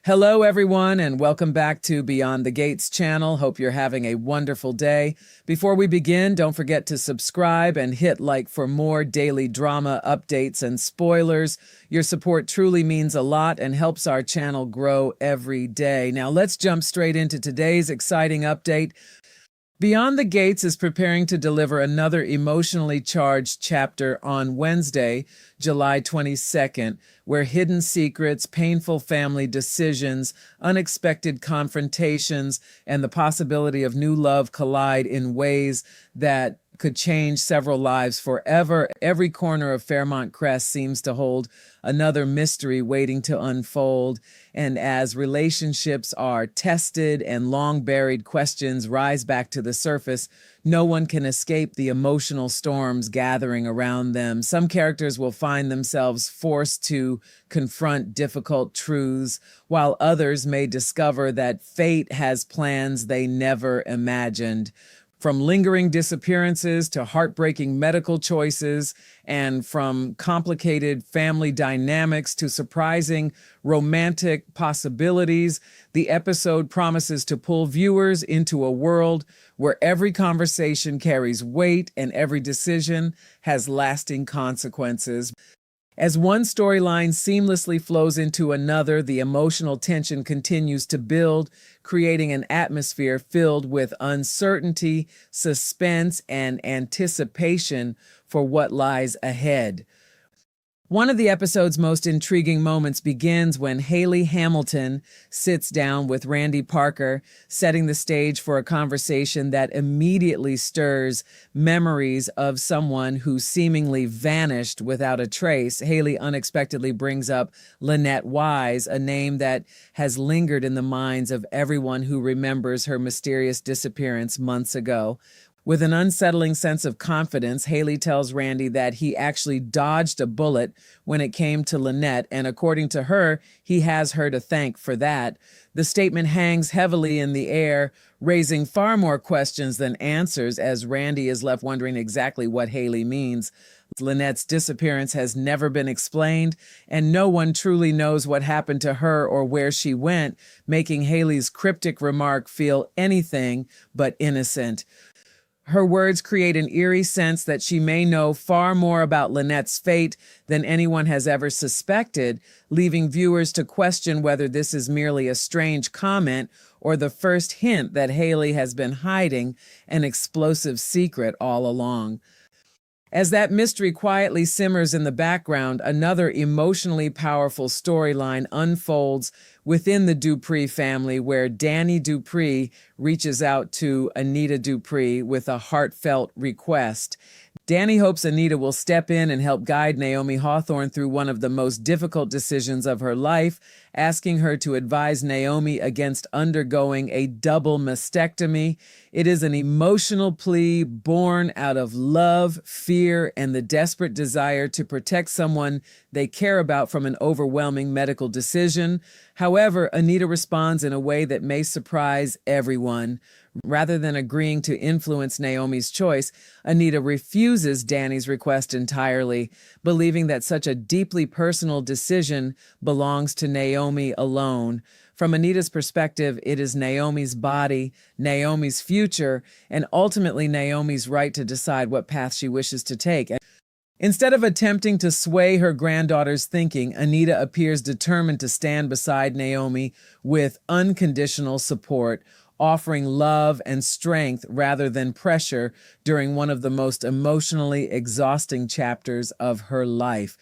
Hello, everyone, and welcome back to Beyond the Gates channel. Hope you're having a wonderful day. Before we begin, don't forget to subscribe and hit like for more daily drama updates and spoilers. Your support truly means a lot and helps our channel grow every day. Now, let's jump straight into today's exciting update. Beyond the Gates is preparing to deliver another emotionally charged chapter on Wednesday, July 22nd, where hidden secrets, painful family decisions, unexpected confrontations, and the possibility of new love collide in ways that could change several lives forever. Every corner of Fairmont Crest seems to hold another mystery waiting to unfold. And as relationships are tested and long-buried questions rise back to the surface, no one can escape the emotional storms gathering around them. Some characters will find themselves forced to confront difficult truths, while others may discover that fate has plans they never imagined. From lingering disappearances to heartbreaking medical choices, and from complicated family dynamics to surprising romantic possibilities, the episode promises to pull viewers into a world where every conversation carries weight and every decision has lasting consequences. As one storyline seamlessly flows into another, the emotional tension continues to build, creating an atmosphere filled with uncertainty, suspense, and anticipation for what lies ahead. One of the episode's most intriguing moments begins when Hayley Hamilton sits down with Randy Parker, setting the stage for a conversation that immediately stirs memories of someone who seemingly vanished without a trace. Hayley unexpectedly brings up Lynette, a name that has lingered in the minds of everyone who remembers her mysterious disappearance months ago. With an unsettling sense of confidence, Hayley tells Randy that he actually dodged a bullet when it came to Lynette, and according to her, he has her to thank for that. The statement hangs heavily in the air, raising far more questions than answers, as Randy is left wondering exactly what Hayley means. Lynette's disappearance has never been explained, and no one truly knows what happened to her or where she went, making Hayley's cryptic remark feel anything but innocent. Her words create an eerie sense that she may know far more about Lynette's fate than anyone has ever suspected, leaving viewers to question whether this is merely a strange comment or the first hint that Hayley has been hiding an explosive secret all along. As that mystery quietly simmers in the background, another emotionally powerful storyline unfolds within the Dupree family, where Danny Dupree reaches out to Anita Dupree with a heartfelt request. Danny hopes Anita will step in and help guide Naomi Hawthorne through one of the most difficult decisions of her life, asking her to advise Naomi against undergoing a double mastectomy. It is an emotional plea born out of love, fear, and the desperate desire to protect someone they care about from an overwhelming medical decision. However, Anita responds in a way that may surprise everyone. Rather than agreeing to influence Naomi's choice, Anita refuses Danny's request entirely, believing that such a deeply personal decision belongs to Naomi alone. From Anita's perspective, it is Naomi's body, Naomi's future, and ultimately Naomi's right to decide what path she wishes to take. Instead of attempting to sway her granddaughter's thinking, Anita appears determined to stand beside Naomi with unconditional support, offering love and strength rather than pressure during one of the most emotionally exhausting chapters of her life.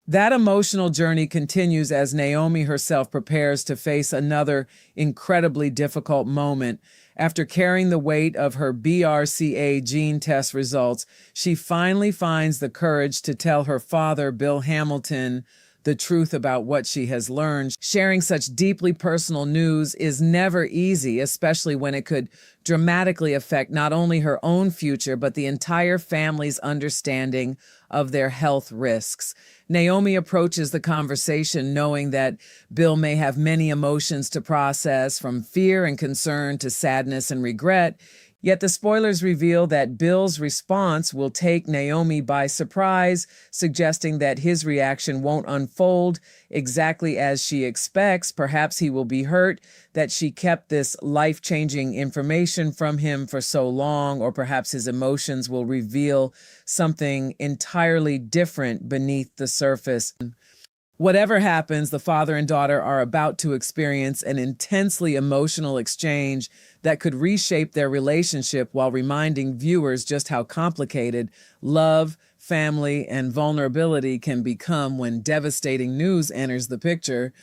That emotional journey continues as Naomi herself prepares to face another incredibly difficult moment. After carrying the weight of her BRCA gene test results, she finally finds the courage to tell her father, Bill Hamilton, the truth about what she has learned. Sharing such deeply personal news is never easy, especially when it could dramatically affect not only her own future, but the entire family's understanding of their health risks. Naomi approaches the conversation knowing that Bill may have many emotions to process, from fear and concern to sadness and regret. Yet the spoilers reveal that Bill's response will take Naomi by surprise, suggesting that his reaction won't unfold exactly as she expects. Perhaps he will be hurt that she kept this life-changing information from him for so long, or perhaps his emotions will reveal something entirely different beneath the surface. Whatever happens, the father and daughter are about to experience an intensely emotional exchange that could reshape their relationship while reminding viewers just how complicated love, family, and vulnerability can become when devastating news enters the picture.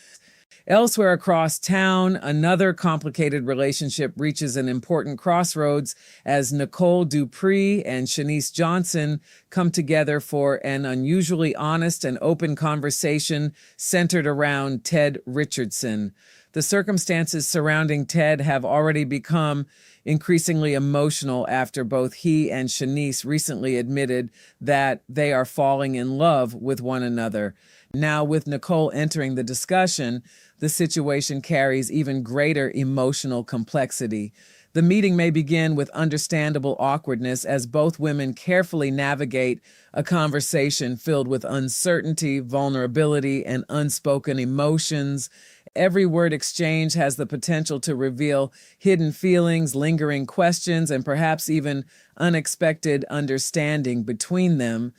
Elsewhere across town, another complicated relationship reaches an important crossroads as Nicole Dupree and Shanice Johnson come together for an unusually honest and open conversation centered around Ted Richardson. The circumstances surrounding Ted have already become increasingly emotional after both he and Shanice recently admitted that they are falling in love with one another. Now, with Nicole entering the discussion, the situation carries even greater emotional complexity. The meeting may begin with understandable awkwardness as both women carefully navigate a conversation filled with uncertainty, vulnerability, and unspoken emotions. Every word exchange has the potential to reveal hidden feelings, lingering questions, and perhaps even unexpected understanding between them.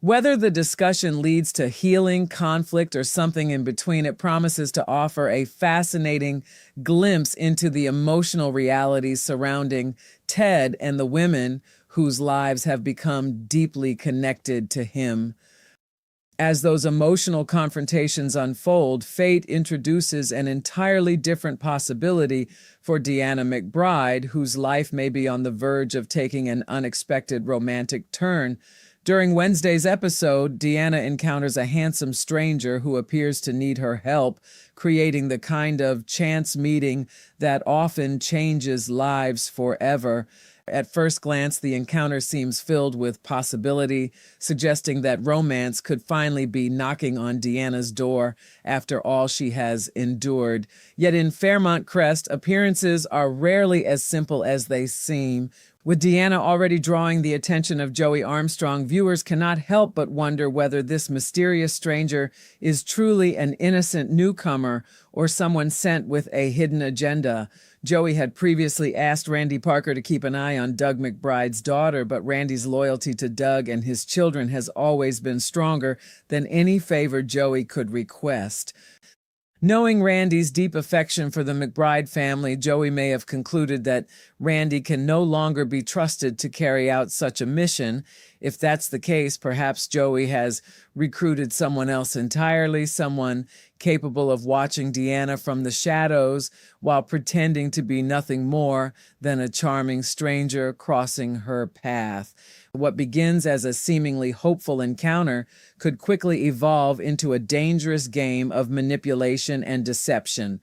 Whether the discussion leads to healing, conflict, or something in between, it promises to offer a fascinating glimpse into the emotional realities surrounding Ted and the women whose lives have become deeply connected to him. As those emotional confrontations unfold, fate introduces an entirely different possibility for Deanna McBride, whose life may be on the verge of taking an unexpected romantic turn. During Wednesday's episode, Deanna encounters a handsome stranger who appears to need her help, creating the kind of chance meeting that often changes lives forever. At first glance, the encounter seems filled with possibility, suggesting that romance could finally be knocking on Deanna's door after all she has endured. Yet in Fairmont, Crest, appearances are rarely as simple as they seem. With Deanna already drawing the attention of Joey Armstrong, viewers cannot help but wonder whether this mysterious stranger is truly an innocent newcomer or someone sent with a hidden agenda. Joey had previously asked Randy Parker to keep an eye on Doug McBride's daughter, but Randy's loyalty to Doug and his children has always been stronger than any favor Joey could request. Knowing Randy's deep affection for the McBride family, Joey may have concluded that Randy can no longer be trusted to carry out such a mission. If that's the case, perhaps Joey has recruited someone else entirely, someone capable of watching Deanna from the shadows while pretending to be nothing more than a charming stranger crossing her path. What begins as a seemingly hopeful encounter could quickly evolve into a dangerous game of manipulation and deception.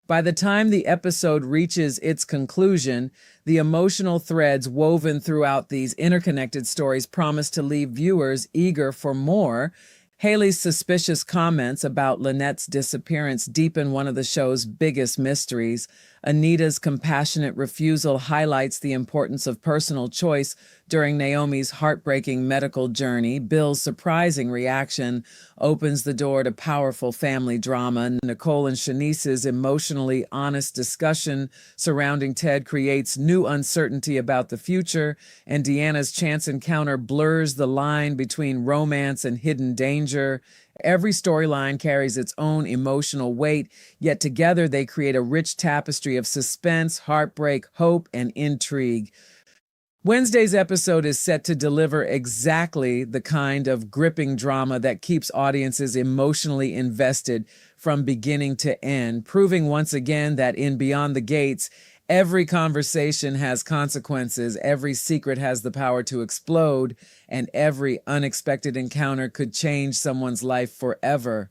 By the time the episode reaches its conclusion, the emotional threads woven throughout these interconnected stories promise to leave viewers eager for more. Hayley's suspicious comments about Lynette's disappearance deepen one of the show's biggest mysteries. Anita's compassionate refusal highlights the importance of personal choice during Naomi's heartbreaking medical journey. Bill's surprising reaction opens the door to powerful family drama. Nicole and Shanice's emotionally honest discussion surrounding Ted creates new uncertainty about the future, and Deanna's chance encounter blurs the line between romance and hidden danger. Every storyline carries its own emotional weight, yet together they create a rich tapestry of suspense, heartbreak, hope, and intrigue. Wednesday's episode is set to deliver exactly the kind of gripping drama that keeps audiences emotionally invested from beginning to end, proving once again that in Beyond the Gates, every conversation has consequences, every secret has the power to explode, and every unexpected encounter could change someone's life forever.